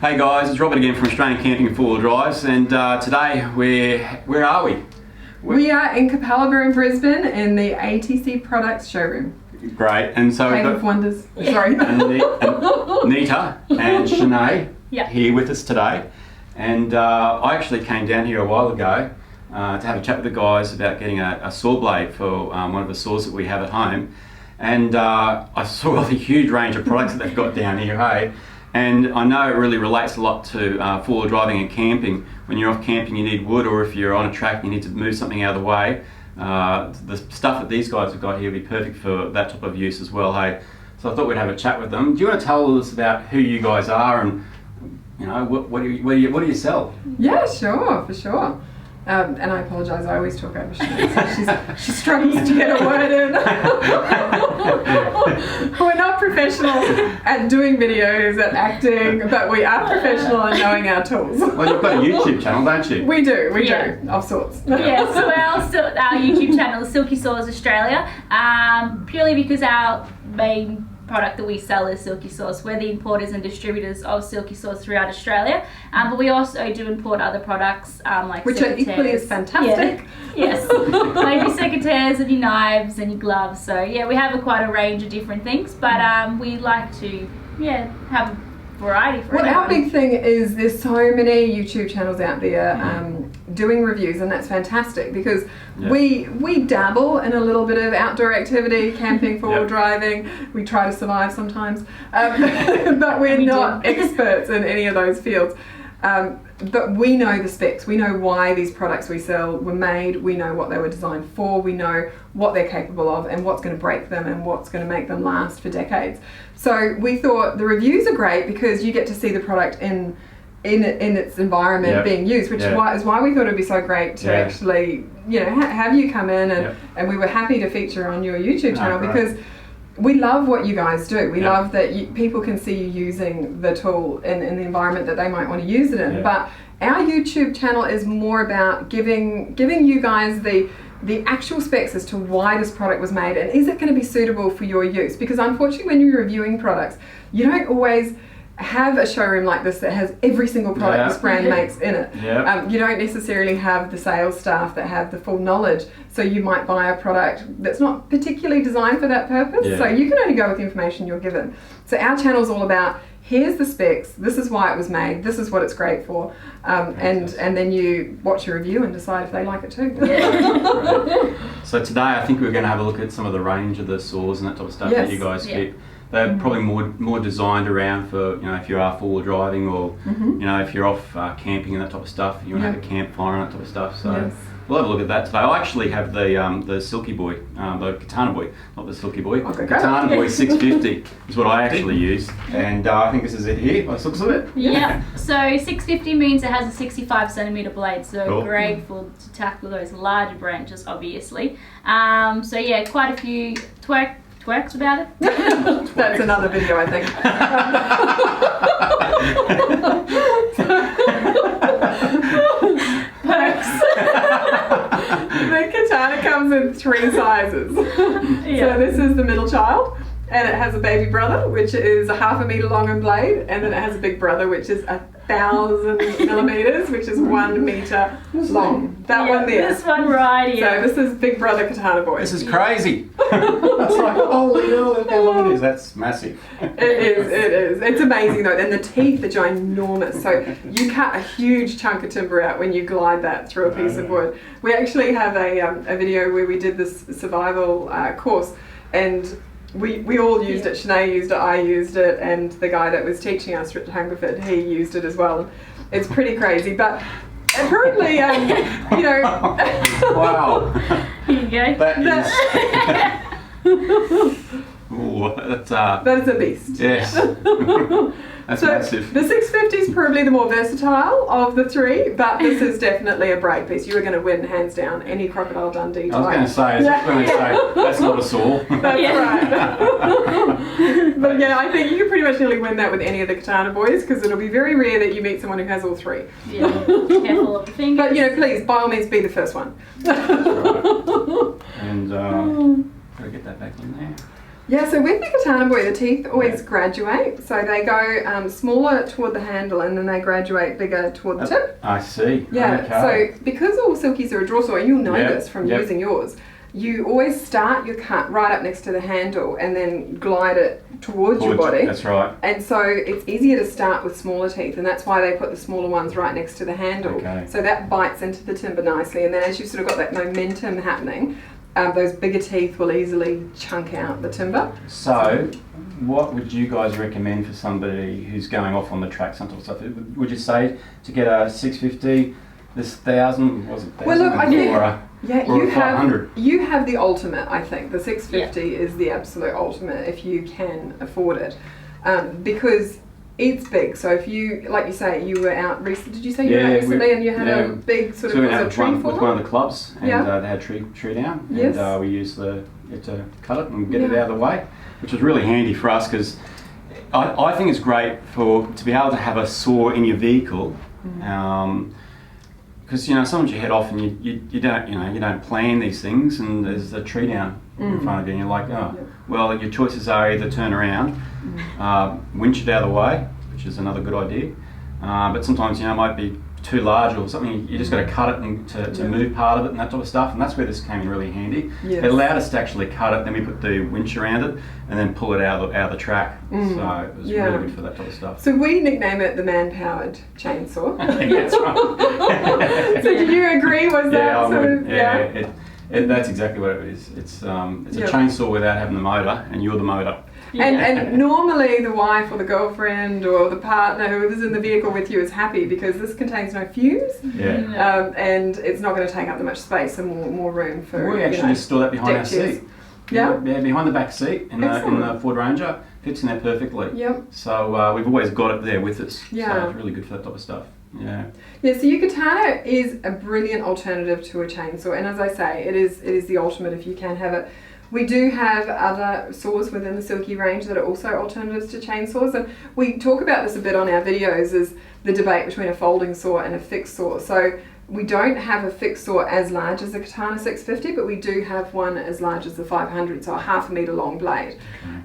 Hey guys, it's Robert again from Australian Camping and 4-Wheel Drives, and today where are we? We are in Capalaba in Brisbane in the ATC Products showroom. Great, and so Cave of Wonders. Sorry. and Nita and Shenae here with us today, and I actually came down here a while ago to have a chat with the guys about getting a saw blade for one of the saws that we have at home, and I saw the huge range of products that they've got down here, hey? And I know it really relates a lot to 4-wheel driving and camping. When you're off camping you need wood, or if you're on a track you need to move something out of the way. The stuff that these guys have got here would be perfect for that type of use as well, hey? So I thought we'd have a chat with them. Do you want to tell us about who you guys are and you know, what do you sell? Yeah, sure, for sure. And I apologise, I always talk over Shenae, so she struggles to get a word in. We're not professional at doing videos, at acting, but we are professional at knowing our tools. Well, you've got a YouTube channel, don't you? We do, of sorts. Yeah, so our YouTube channel is Silky Saw Australia, purely because our main product that we sell is Silky Saws. We're the importers and distributors of Silky Saws throughout Australia, but we also do import other products like which are equally as fantastic. Yeah. Yes, like your secateurs and your knives and your gloves. So yeah, we have quite a range of different things, but we like to have a variety for everyone. Our big thing is there's so many YouTube channels out there doing reviews, and that's fantastic because we dabble in a little bit of outdoor activity, camping, 4-wheel driving. We try to survive sometimes, but we're not experts in any of those fields. But we know the specs, we know why these products we sell were made, we know what they were designed for, we know what they're capable of and what's going to break them and what's going to make them last for decades. So we thought the reviews are great because you get to see the product in its environment being used, which is why we thought it'd be so great to actually, you know, have you come in and we were happy to feature on your YouTube channel because we love what you guys do. We love that people can see you using the tool in the environment that they might want to use it in. But our YouTube channel is more about giving you guys the actual specs as to why this product was made and is it going to be suitable for your use. Because unfortunately when you're reviewing products, you don't always have a showroom like this that has every single product this brand makes in it. You don't necessarily have the sales staff that have the full knowledge, so you might buy a product that's not particularly designed for that purpose, so you can only go with the information you're given. So our channel is all about, here's the specs, this is why it was made, this is what it's great for, and then you watch a review and decide if they like it too. So today I think we're going to have a look at some of the range of the saws and that type of stuff that you guys keep. They're probably more designed around for, you know, if you are 4-wheel driving or, you know, if you're off camping and that type of stuff, you want to have a campfire and that type of stuff. So we'll have a look at that today. I actually have the Silky Boy, the Katana Boy, not the Silky Boy. Katana Boy 650 is what I actually use, and I think this is it here by the looks of it. Yeah, so 650 means it has a 65cm blade, so great to tackle those larger branches, obviously. So yeah, quite a few twerks about it. That's another video, I think. Perks. The Katana comes in 3 sizes. So this is the middle child, and it has a baby brother, which is a 1/2 meter long in blade, and then it has a big brother, which is 1,000 millimeters, which is 1 meter long. That one there. This one right here. So this is Big Brother Katana Boy. This is crazy. That's like, holy hell, look how long it is. That's massive. It is. It's amazing though, and the teeth are ginormous. So you cut a huge chunk of timber out when you glide that through a piece of wood. We actually have a video where we did this survival course, and we all used it. Shenae used it, I used it, and the guy that was teaching us, Richard Hungerford, he used it as well. It's pretty crazy, but apparently, you know. Wow. Here you go. That is a beast. Yes. That's massive. The 650 is probably the more versatile of the 3, but this is definitely a brake piece. You are going to win hands down any Crocodile Dundee type. I was going to say, that's not a saw. That's right. But yeah, I think you can pretty much nearly win that with any of the Katana boys, because it'll be very rare that you meet someone who has all 3. Yeah, careful of the fingers. But you know, please, by all means, be the first one. Right. And gotta get that back in there. Yeah, so with the Katana Boy, the teeth always graduate. So they go smaller toward the handle and then they graduate bigger toward the tip. I see. Yeah, Okay. so because all Silkies are a draw saw, and you'll know this from using yours, you always start your cut right up next to the handle and then glide it towards your body. That's right. And so it's easier to start with smaller teeth, and that's why they put the smaller ones right next to the handle. Okay. So that bites into the timber nicely, and then as you've sort of got that momentum happening, those bigger teeth will easily chunk out the timber. So, what would you guys recommend for somebody who's going off on the track, some sort of stuff? Would you say to get a 650, this 1,000, was it 1,000? Well, look, I think or you have the ultimate. I think the 650 is the absolute ultimate if you can afford it, because it's big. So if you, like you say, you were out recently. Did you say you were out recently and you had a big sort of tree fall? With one of the clubs, and they had tree down, and we used it to cut it and get it out of the way, which was really handy for us because I think it's great to be able to have a saw in your vehicle. Because sometimes you head off and you don't plan these things, and there's a tree down in front of you, and you're like, well, your choices are either turn around, winch it out of the way, which is another good idea, but sometimes it might be too large or something. You just got to cut it and to move part of it and that type of stuff, and that's where this came in really handy. It allowed us to actually cut it, then we put the winch around it, and then pull it out of the track. So it was really good for that type of stuff. So we nickname it the man-powered chainsaw. That's right. So did you agree? Was that sort of that's exactly what it is. It's a chainsaw without having the motor, and you're the motor. And normally the wife or the girlfriend or the partner, whoever's in the vehicle with you, is happy because this contains no fumes, and it's not going to take up that much space and more room for. We actually just store that behind our seat. Yeah, behind the back seat in the Ford Ranger, fits in there perfectly. Yep. So we've always got it there with us. Yeah. So it's really good for that type of stuff. Yeah. Yeah, so your Katana is a brilliant alternative to a chainsaw, and as I say, it is the ultimate if you can have it. We do have other saws within the Silky range that are also alternatives to chainsaws, and we talk about this a bit on our videos, is the debate between a folding saw and a fixed saw. So we don't have a fixed saw as large as the Katana 650, but we do have one as large as the 500, so a 1/2 metre long blade.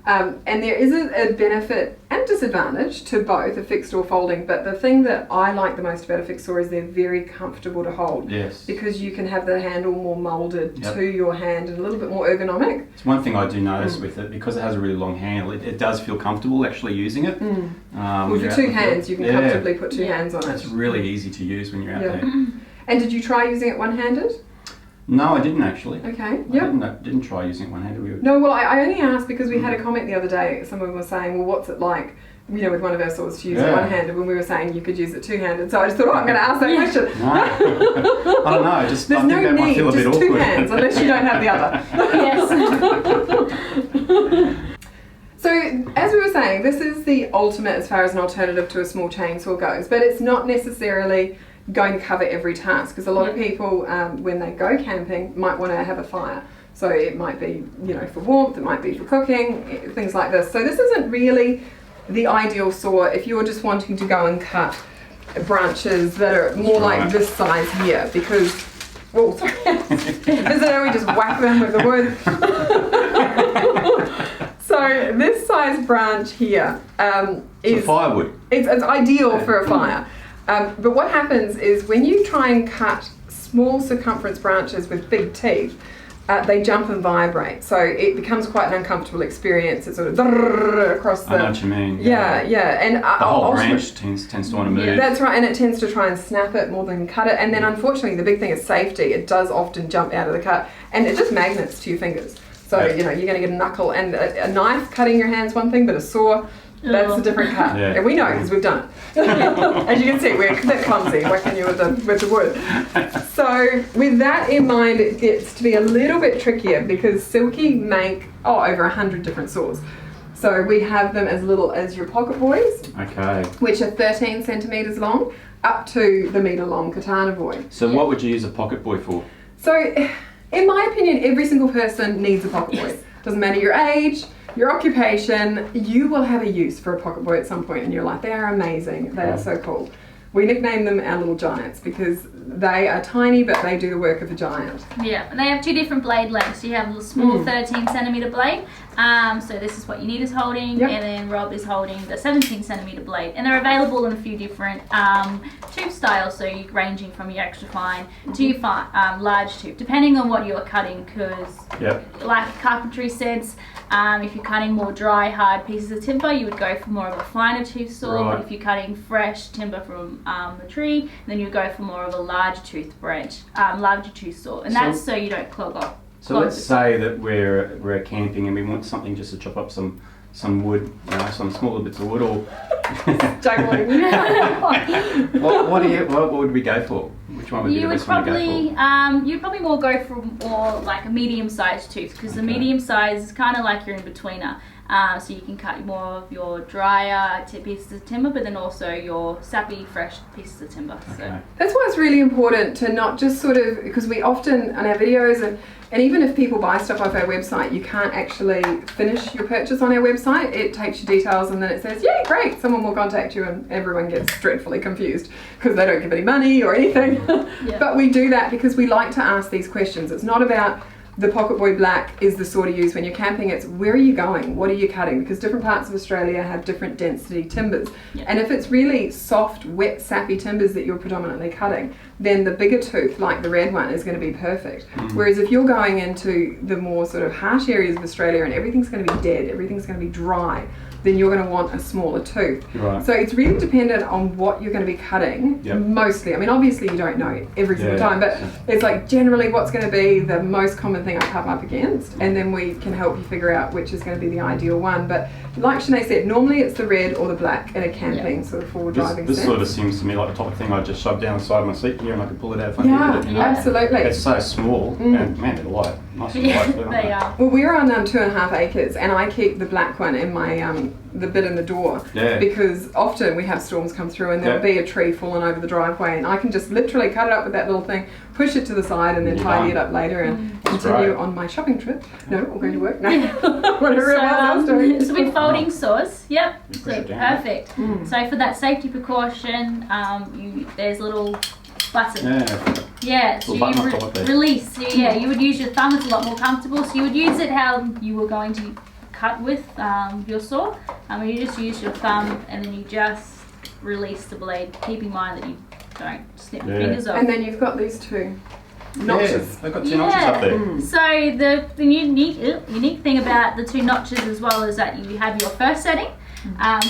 And there is a benefit and disadvantage to both a fixed or folding, but the thing that I like the most about a fixed saw is they're very comfortable to hold. Yes. Because you can have the handle more moulded to your hand and a little bit more ergonomic. It's one thing I do notice with it, because it has a really long handle, it does feel comfortable actually using it. With your two hands, you can comfortably put two hands on it. It's really easy to use when you're out there. And did you try using it one-handed? No, I didn't actually. Okay. I didn't try using it one-handed. No, well, I only asked because we had a comment the other day. Someone was saying, well, what's it like, with one of our saws to use it one-handed, when we were saying you could use it two-handed. So I just thought, I'm going to ask that question. No. I don't know. I think that might feel a bit awkward. There's no need, just two hands, unless you don't have the other. Yes. So, as we were saying, this is the ultimate as far as an alternative to a small chainsaw goes, but it's not necessarily going to cover every task, because a lot of people, when they go camping, might want to have a fire. So it might be, for warmth, it might be for cooking, things like this. So this isn't really the ideal saw if you're just wanting to go and cut branches that are more like this size here, because, is it how we just whack them with the wood? So this size branch here is firewood. It's ideal for a fire. But what happens is when you try and cut small circumference branches with big teeth, they jump and vibrate. So it becomes quite an uncomfortable experience. It's sort of across the... I know what you mean. Yeah. And the whole branch tends to want to move. That's right, and it tends to try and snap it more than cut it. And then unfortunately, the big thing is safety. It does often jump out of the cut, and it just magnets to your fingers. So, you're going to get a knuckle, and a knife cutting your hand's one thing, but a saw... That's a different cut, and we know because we've done it. As you can see, we're a bit clumsy whacking you with the wood. So with that in mind, it gets to be a little bit trickier because Silky make over 100 different saws. So we have them as little as your pocket boys, which are 13 centimetres long, up to the metre long Katana boy. So what would you use a pocket boy for? So in my opinion, every single person needs a pocket boy. Doesn't matter your age, your occupation, you will have a use for a pocket boy at some point in your life. They are amazing. They are so cool. We nickname them our little giants because they are tiny, but they do the work of a giant. Yeah, and they have 2 different blade lengths. You have a small 13 centimeter blade. So this is what Nita's holding, and then Rob is holding the 17 centimeter blade. And they're available in a few different tube styles, so you're ranging from your extra fine to your large tube, depending on what you're cutting. Because, like carpentry sets, if you're cutting more dry, hard pieces of timber, you would go for more of a finer tooth saw. But if you're cutting fresh timber from the tree, then you go for more of a larger tooth saw, and that's so you don't clog up. So let's say that we're camping and we want something just to chop up some wood, some smaller bits of wood, or juggling. what would we go for? Which one would be the best one to go for? You'd probably more go for more like a medium-sized tooth, because the medium size is kind of like your in-betweener. So you can cut more of your drier pieces of timber, but then also your sappy, fresh pieces of timber. So that's why it's really important to not just sort of, because we often on our videos and even if people buy stuff off our website, you can't actually finish your purchase on our website. It takes your details and then it says, yay, great, someone will contact you, and everyone gets dreadfully confused because they don't give any money or anything. But we do that because we like to ask these questions. It's not about the Pocket Boy Black is the saw to use when you're camping. It's where are you going? What are you cutting? Because different parts of Australia have different density timbers. And if it's really soft, wet, sappy timbers that you're predominantly cutting, then the bigger tooth, like the red one, is going to be perfect. Whereas if you're going into the more sort of harsh areas of Australia and everything's going to be dead, everything's going to be dry, then you're going to want a smaller tooth. So it's really dependent on what you're going to be cutting, mostly. I mean, obviously you don't know every single time, but it's like generally what's going to be the most common thing I come up against, and then we can help you figure out which is going to be the ideal one. But like Shenae said, normally it's the red or the black in a camping sort of forward driving This sense. sort of seems to me like the type of thing I just shove down the side of my seat here and I can pull it out if I needed it. Absolutely. It's so small, and man, they're light. Nice and light. They are. Well, we're on 2.5 acres, and I keep the black one in my the bit in the door, because often we have storms come through and there'll be a tree falling over the driveway, and I can just literally cut it up with that little thing, push it to the side, and then tidy it up later and continue on my shopping trip. No, or going to work. No, whatever it was I was doing. So with folding saws, perfect. So for that safety precaution, there's a little button. So you release. So you would use your thumb. It's a lot more comfortable. So you would use it how you were going to cut with your saw. You just use your thumb and then you just release the blade. Keep in mind that you don't snip your fingers off. And then you've got these 2 notches. They've got 2 notches up there. So the unique thing about the 2 notches as well is that you have your first setting. And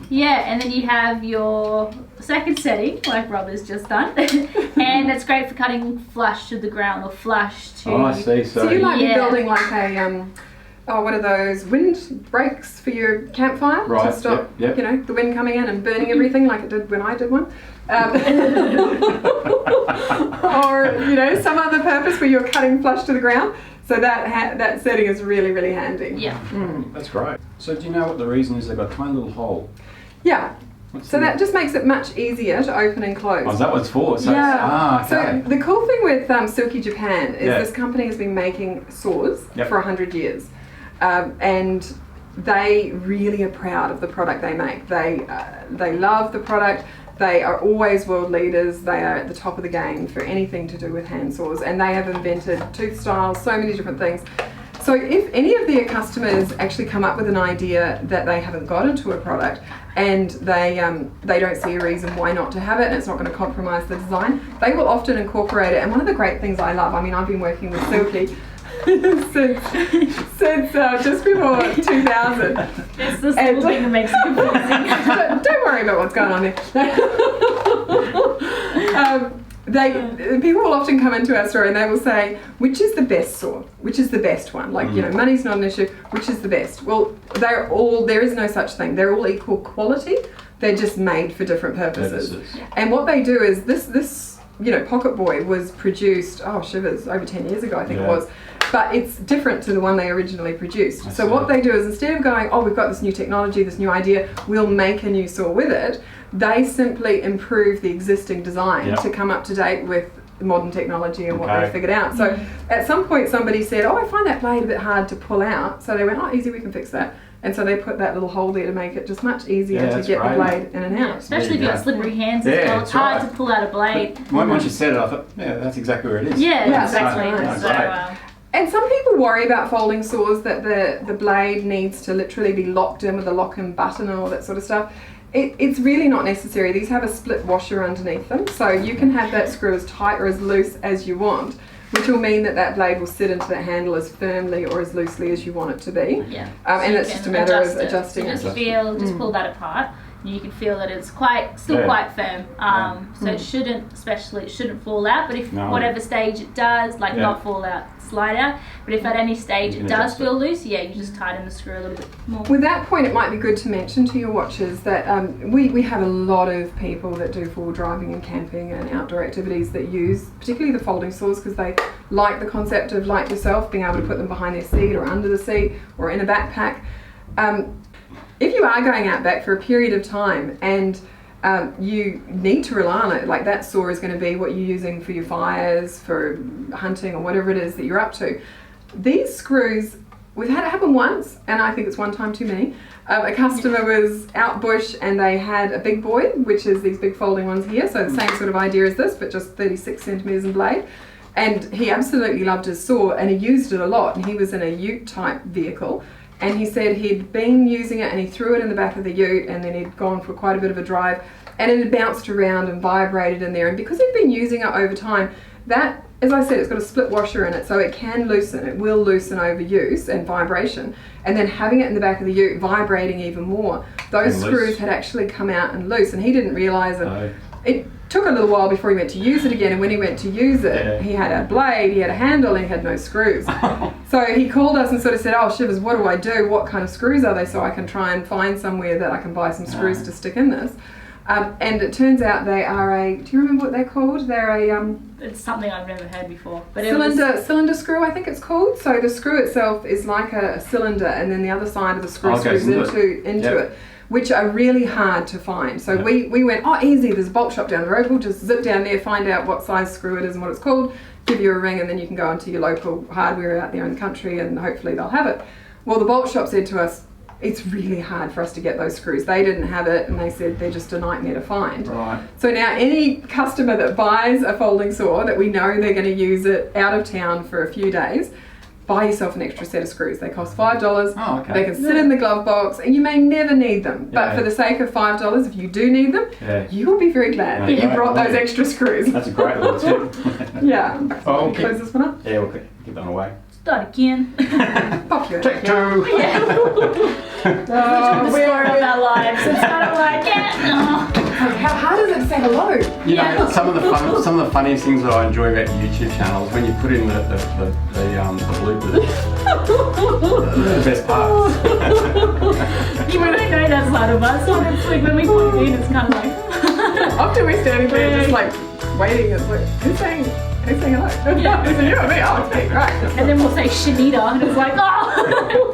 then you have your second setting, like Rob has just done, and it's great for cutting flush to the ground or flush to. Oh, I see. So you might be building like a what are those wind breaks for your campfire to stop the wind coming in and burning everything like it did when I did one. Or some other purpose where you're cutting flush to the ground. So that setting is really, really handy. That's great. So do you know what the reason is? They've got a tiny little hole. So that just makes it much easier to open and close. Oh, is that what it's for? So So the cool thing with Silky Japan is this company has been making saws for 100 years. And they really are proud of the product they make. They love the product. They are always world leaders. They are at the top of the game for anything to do with hand saws, and they have invented tooth styles, so many different things. So if any of their customers actually come up with an idea that they haven't got into a product and they don't see a reason why not to have it and it's not going to compromise the design, they will often incorporate it. And one of the great things I love, I've been working with Silky since just before 2000. It's the little thing that makes it confusing. Don't worry about what's going on there. People will often come into our store and they will say, which is the best saw? Which is the best one? Like, money's not an issue. Which is the best? Well, there is no such thing. They're all equal quality. They're just made for different purposes. And what they do is this Pocket Boy was produced, shivers, over 10 years ago, I think it was. But it's different to the one they originally produced. So what they do is instead of going, we've got this new technology, this new idea, we'll make a new saw with it, they simply improve the existing design to come up to date with modern technology and what they figured out. So at some point somebody said, oh, I find that blade a bit hard to pull out. So they went, oh, easy, we can fix that. And so they put that little hole there to make it just much easier to get the blade in and out. Yeah, especially if you've got slippery hands as well. It's hard to pull out a blade. Once you said it, I thought, yeah, that's exactly where it is. Yeah, exactly. And some people worry about folding saws that the blade needs to literally be locked in with a lock-in button and all that sort of stuff. It's really not necessary. These have a split washer underneath them, so you can have that screw as tight or as loose as you want, which will mean that blade will sit into that handle as firmly or as loosely as you want it to be. Yeah. And it's just a matter of adjusting it. Just pull that apart. You can feel that it's still quite firm. So it shouldn't fall out, but if whatever stage it does, not fall out, slide out. But if at any stage it does feel loose, you just tighten the screw a little bit more. With that point, it might be good to mention to your watchers that we have a lot of people that do forward driving and camping and outdoor activities that use particularly the folding saws because they like the concept of, like yourself, being able to put them behind their seat or under the seat or in a backpack. If you are going out back for a period of time and you need to rely on it, like that saw is going to be what you're using for your fires, for hunting or whatever it is that you're up to. These screws, we've had it happen once, and I think it's one time too many. A customer was out bush and they had a big boy, which is these big folding ones here, so the same sort of idea as this, but just 36 centimetres in blade. And he absolutely loved his saw and he used it a lot, and he was in a ute type vehicle. And he said he'd been using it and he threw it in the back of the ute and then he'd gone for quite a bit of a drive and it had bounced around and vibrated in there. And because he'd been using it over time, that, as I said, it's got a split washer in it, so it can loosen. It will loosen over use and vibration. And then having it in the back of the ute, vibrating even more, those screws had actually come out and loose, and he didn't realise it. It took a little while before he went to use it again, and when he went to use it, he had a blade, he had a handle, and he had no screws. So he called us and sort of said, oh shivers, what do I do? What kind of screws are they, so I can try and find somewhere that I can buy some screws to stick in this. And it turns out they are do you remember what they're called? They're it's something I've never heard before. But cylinder screw, I think it's called. So the screw itself is like a cylinder, and then the other side of the screw screws into it, which are really hard to find. So we went, oh easy, there's a bolt shop down the road, we'll just zip down there, find out what size screw it is and what it's called, give you a ring, and then you can go into your local hardware out there in the country and hopefully they'll have it. Well, the bolt shop said to us, it's really hard for us to get those screws. They didn't have it, and they said they're just a nightmare to find. Right. So now any customer that buys a folding saw that we know they're going to use it out of town for a few days, buy yourself an extra set of screws. They cost $5. Oh, okay. They can sit in the glove box, and you may never need them. But for the sake of $5, if you do need them, you will be very glad that you brought those extra screws. That's a great little tip. Oh, we'll close this one up. Yeah, we'll keep that away. Start again. Pop your Take two. The story of our lives. It's kind of like, how hard is it to say hello? You know, some of the funniest things that I enjoy about YouTube channels when you put in the bloopers. The best parts. You wouldn't know that side of us. So it's like when we put it in, it's kind of like. Often we're standing there just like waiting. It's like, who's saying hello? Yeah. Is it you or me? Oh, it's me, right. And then we'll say Shanita, and it's like, oh.